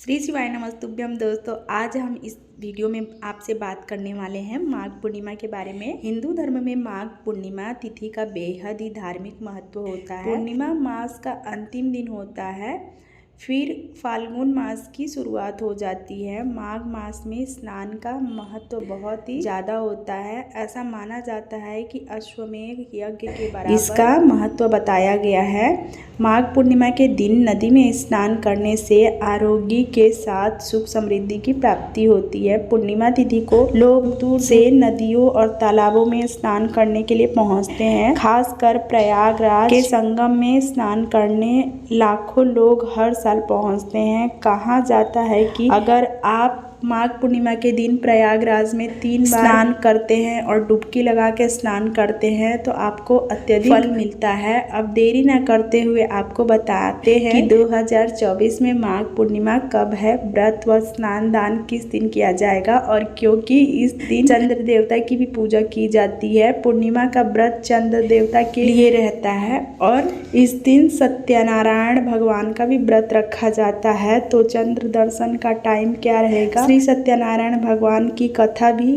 श्री शिवाय नमस्तुभ्यम। दोस्तों, आज हम इस वीडियो में आपसे बात करने वाले हैं माघ पूर्णिमा के बारे में। हिंदू धर्म में माघ पूर्णिमा तिथि का बेहद ही धार्मिक महत्व होता है। पूर्णिमा मास का अंतिम दिन होता है, फिर फाल्गुन मास की शुरुआत हो जाती है। माघ मास में स्नान का महत्व बहुत ही ज़्यादा होता है। ऐसा माना जाता है कि अश्वमेध यज्ञ के बराबर इसका महत्व बताया गया है। माघ पूर्णिमा के दिन नदी में स्नान करने से आरोग्य के साथ सुख समृद्धि की प्राप्ति होती है। पूर्णिमा तिथि को लोग दूर से नदियों और तालाबों में स्नान करने के लिए पहुंचते हैं। खासकर प्रयागराज के संगम में स्नान करने लाखों लोग हर साल पहुंचते हैं। कहा जाता है कि अगर आप माघ पूर्णिमा के दिन प्रयागराज में 3 बार स्नान करते हैं और डुबकी लगा के स्नान करते हैं तो आपको अत्यधिक फल मिलता है। अब देरी न करते हुए आपको बताते हैं कि 2024 में माघ पूर्णिमा कब है, व्रत व स्नान दान किस दिन किया जाएगा। और क्योंकि इस दिन चंद्र देवता की भी पूजा की जाती है, पूर्णिमा का व्रत चंद्र देवता के लिए रहता है और इस दिन सत्यनारायण भगवान का भी व्रत रखा जाता है। तो चंद्र दर्शन का टाइम क्या रहेगा? श्री सत्यनारायण भगवान की कथा भी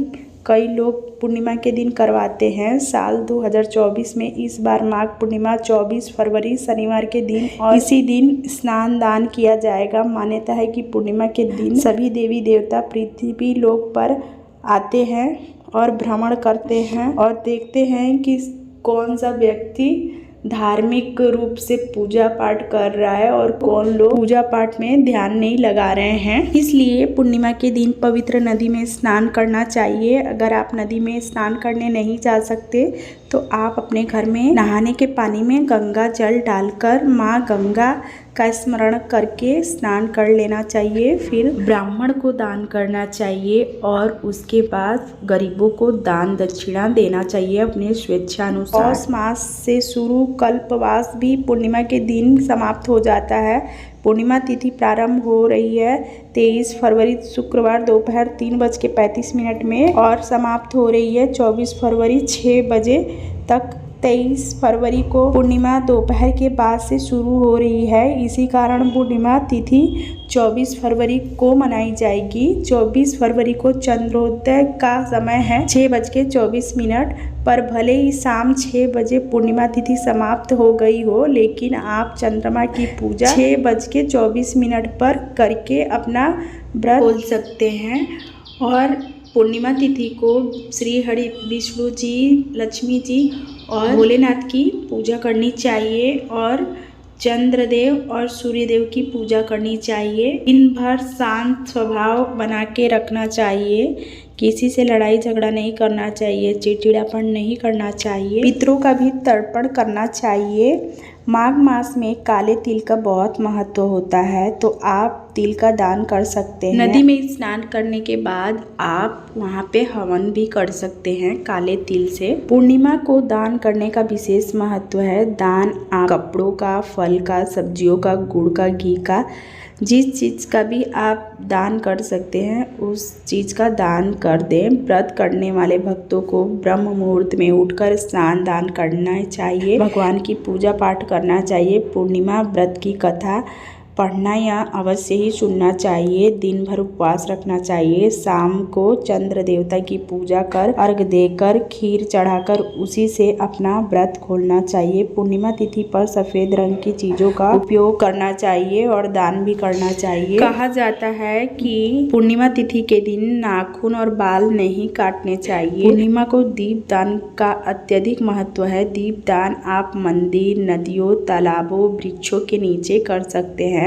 कई लोग पूर्णिमा के दिन करवाते हैं। साल 2024 में इस बार माघ पूर्णिमा 24 फरवरी शनिवार के दिन और इसी दिन स्नान दान किया जाएगा। मान्यता है कि पूर्णिमा के दिन सभी देवी देवता पृथ्वी लोक पर आते हैं और भ्रमण करते हैं और देखते हैं कि कौन सा व्यक्ति धार्मिक रूप से पूजा पाठ कर रहा है और कौन लोग पूजा पाठ में ध्यान नहीं लगा रहे हैं। इसलिए पूर्णिमा के दिन पवित्र नदी में स्नान करना चाहिए। अगर आप नदी में स्नान करने नहीं जा सकते तो आप अपने घर में नहाने के पानी में गंगा जल डालकर माँ गंगा का स्मरण करके स्नान कर लेना चाहिए। फिर ब्राह्मण को दान करना चाहिए और उसके बाद गरीबों को दान दक्षिणा देना चाहिए अपने स्वेच्छानुसार। पौष मास से शुरू कल्पवास भी पूर्णिमा के दिन समाप्त हो जाता है। पूर्णिमा तिथि प्रारंभ हो रही है 23 फरवरी शुक्रवार दोपहर 3:35 में और समाप्त हो रही है 24 फरवरी 6 बजे तक। 23 फरवरी को पूर्णिमा दोपहर के बाद से शुरू हो रही है। इसी कारण पूर्णिमा तिथि 24 फरवरी को मनाई जाएगी। 24 फरवरी को चंद्रोदय का समय है 6:24 पर भले ही शाम 6 बजे पूर्णिमा तिथि समाप्त हो गई हो, लेकिन आप चंद्रमा की पूजा 6:24 पर करके अपना व्रत खोल सकते हैं। और पूर्णिमा तिथि को श्री हरि विष्णु जी, लक्ष्मी जी और भोलेनाथ की पूजा करनी चाहिए और चंद्रदेव और सूर्यदेव की पूजा करनी चाहिए। दिन भर शांत स्वभाव बना के रखना चाहिए। किसी से लड़ाई झगड़ा नहीं करना चाहिए, चिड़चिड़ापन नहीं करना चाहिए। पितरों का भी तर्पण करना चाहिए। माघ मास में काले तिल का बहुत महत्व होता है, तो आप तिल का दान कर सकते हैं। नदी में स्नान करने के बाद आप वहाँ पे हवन भी कर सकते हैं काले तिल से। पूर्णिमा को दान करने का विशेष महत्व है। दान आप कपड़ों का, फल का, सब्जियों का, गुड़ का, घी का, जिस चीज़ का भी आप दान कर सकते हैं उस चीज़ का दान कर दें। व्रत करने वाले भक्तों को ब्रह्म मुहूर्त में उठकर स्नान दान करना चाहिए। भगवान की पूजा पाठ करना चाहिए। पूर्णिमा व्रत की कथा पढ़ना या अवश्य ही सुनना चाहिए। दिन भर उपवास रखना चाहिए। शाम को चंद्र देवता की पूजा कर अर्घ देकर खीर चढ़ाकर उसी से अपना व्रत खोलना चाहिए। पूर्णिमा तिथि पर सफ़ेद रंग की चीज़ों का उपयोग करना चाहिए और दान भी करना चाहिए। कहा जाता है कि पूर्णिमा तिथि के दिन नाखून और बाल नहीं काटने चाहिए। पूर्णिमा को दीप दान का अत्यधिक महत्व है। दीप दान आप मंदिर, नदियों, तालाबों, वृक्षों के नीचे कर सकते हैं।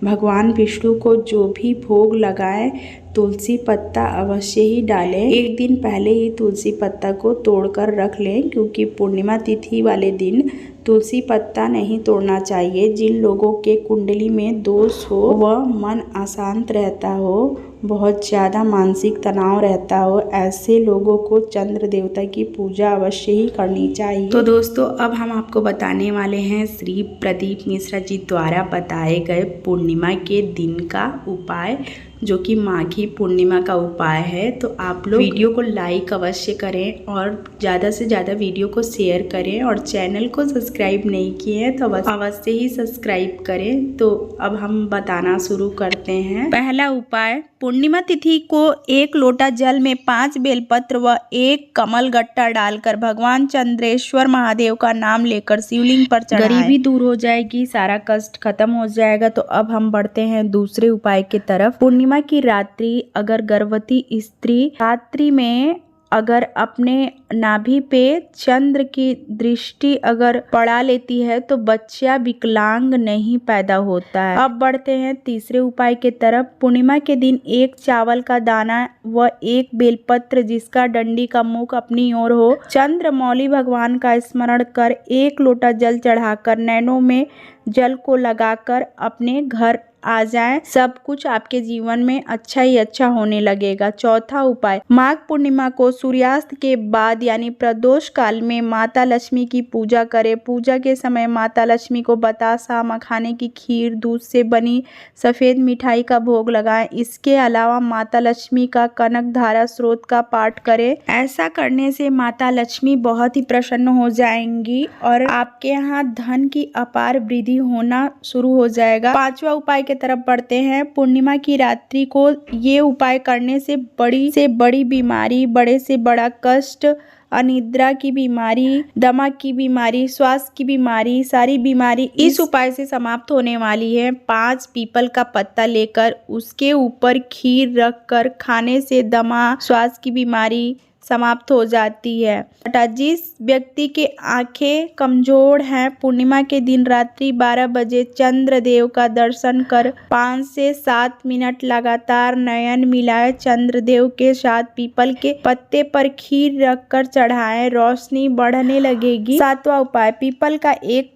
भगवान विष्णु को जो भी भोग लगाएं तुलसी पत्ता अवश्य ही डालें। एक दिन पहले ही तुलसी पत्ता को तोड़कर रख लें, क्योंकि पूर्णिमा तिथि वाले दिन तुलसी पत्ता नहीं तोड़ना चाहिए। जिन लोगों के कुंडली में दोष हो व मन अशांत रहता हो बहुत ज़्यादा मानसिक तनाव रहता हो, ऐसे लोगों को चंद्र देवता की पूजा अवश्य ही करनी चाहिए। तो दोस्तों अब हम आपको बताने वाले हैं श्री प्रदीप मिश्रा जी द्वारा बताए गए पूर्णिमा के दिन का उपाय, जो कि माघी पूर्णिमा का उपाय है। तो आप लोग वीडियो को लाइक अवश्य करें और ज़्यादा से ज़्यादा वीडियो को शेयर करें, और चैनल को सब्सक्राइब नहीं किए हैं तो अवश्य ही सब्सक्राइब करें। तो अब हम बताना शुरू करते हैं। पहला उपाय, पूर्णिमा तिथि को 1 लोटा जल में 5 बेलपत्र व 1 कमल गट्टा डालकर भगवान चंद्रेश्वर महादेव का नाम लेकर शिवलिंग पर चढ़ाएं। गरीबी दूर हो जाएगी, सारा कष्ट खत्म हो जाएगा। तो अब हम बढ़ते हैं दूसरे उपाय की तरफ। पूर्णिमा की रात्रि अगर गर्भवती स्त्री रात्रि में अगर अपने नाभि पे चंद्र की दृष्टि अगर पड़ा लेती है तो बच्चा विकलांग नहीं पैदा होता है। अब बढ़ते हैं तीसरे उपाय की तरफ। पूर्णिमा के दिन 1 चावल का दाना व 1 बेलपत्र जिसका डंडी का मुख अपनी ओर हो, चंद्रमौली भगवान का स्मरण कर 1 लोटा जल चढ़ाकर नैनों में जल को लगाकर अपने घर आ जाए। सब कुछ आपके जीवन में अच्छा ही अच्छा होने लगेगा। चौथा उपाय, माघ पूर्णिमा को सूर्यास्त के बाद यानी प्रदोष काल में माता लक्ष्मी की पूजा करें। पूजा के समय माता लक्ष्मी को बतासा, मखाने की खीर, दूध से बनी सफ़ेद मिठाई का भोग लगाएं। इसके अलावा माता लक्ष्मी का कनक धारा स्रोत का पाठ करें। ऐसा करने से माता लक्ष्मी बहुत ही प्रसन्न हो जाएंगी और आपके यहाँ धन की अपार वृद्धि होना शुरू हो जाएगा। पांचवा उपाय के तरफ बढ़ते हैं। पूर्णिमा की रात्रि को ये उपाय करने से बड़ी बीमारी, बड़े से बड़ा कष्ट, अनिद्रा की बीमारी, दमा की बीमारी, श्वास की बीमारी, सारी बीमारी इस उपाय से समाप्त होने वाली है। 5 पीपल का पत्ता लेकर उसके ऊपर खीर रखकर खाने से दमा, श्वास की बीमारी समाप्त हो जाती है। जिस व्यक्ति के आंखें कमजोर हैं, पूर्णिमा के दिन रात्रि 12 बजे चंद्र देव का दर्शन कर 5 से 7 मिनट लगातार नयन मिलाए चंद्र देव के साथ पीपल के पत्ते पर खीर रखकर चढ़ाएं, रोशनी बढ़ने लगेगी। 7वां उपाय, पीपल का 1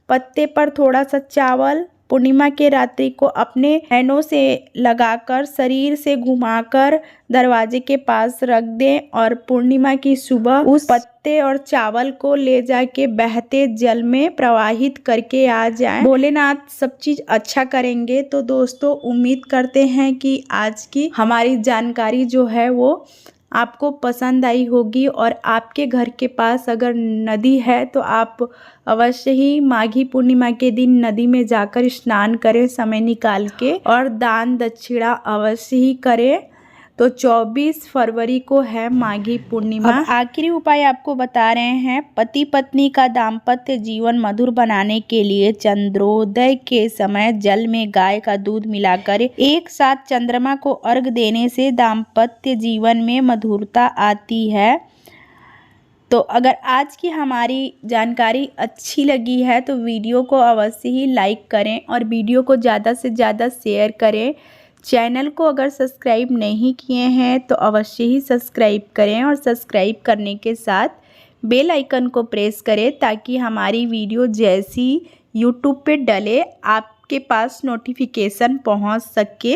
पत्ते पर थोड़ा सा चावल पूर्णिमा के रात्रि को अपने नैनों से लगाकर शरीर से घुमाकर दरवाजे के पास रख दें और पूर्णिमा की सुबह उस पत्ते और चावल को ले जाके बहते जल में प्रवाहित करके आ जाएं। भोलेनाथ सब चीज अच्छा करेंगे। तो दोस्तों उम्मीद करते हैं कि आज की हमारी जानकारी जो है वो आपको पसंद आई होगी, और आपके घर के पास अगर नदी है तो आप अवश्य ही माघी पूर्णिमा के दिन नदी में जाकर स्नान करें समय निकाल के, और दान दक्षिणा अवश्य ही करें। तो 24 फरवरी को है माघी पूर्णिमा। अब आखिरी उपाय आपको बता रहे हैं। पति पत्नी का दाम्पत्य जीवन मधुर बनाने के लिए चंद्रोदय के समय जल में गाय का दूध मिलाकर एक साथ चंद्रमा को अर्घ देने से दाम्पत्य जीवन में मधुरता आती है। तो अगर आज की हमारी जानकारी अच्छी लगी है तो वीडियो को अवश्य ही लाइक करें और वीडियो को ज़्यादा से ज़्यादा शेयर करें। चैनल को अगर सब्सक्राइब नहीं किए हैं तो अवश्य ही सब्सक्राइब करें, और सब्सक्राइब करने के साथ बेल आइकन को प्रेस करें ताकि हमारी वीडियो जैसी यूट्यूब पे डले आपके पास नोटिफिकेशन पहुंच सके।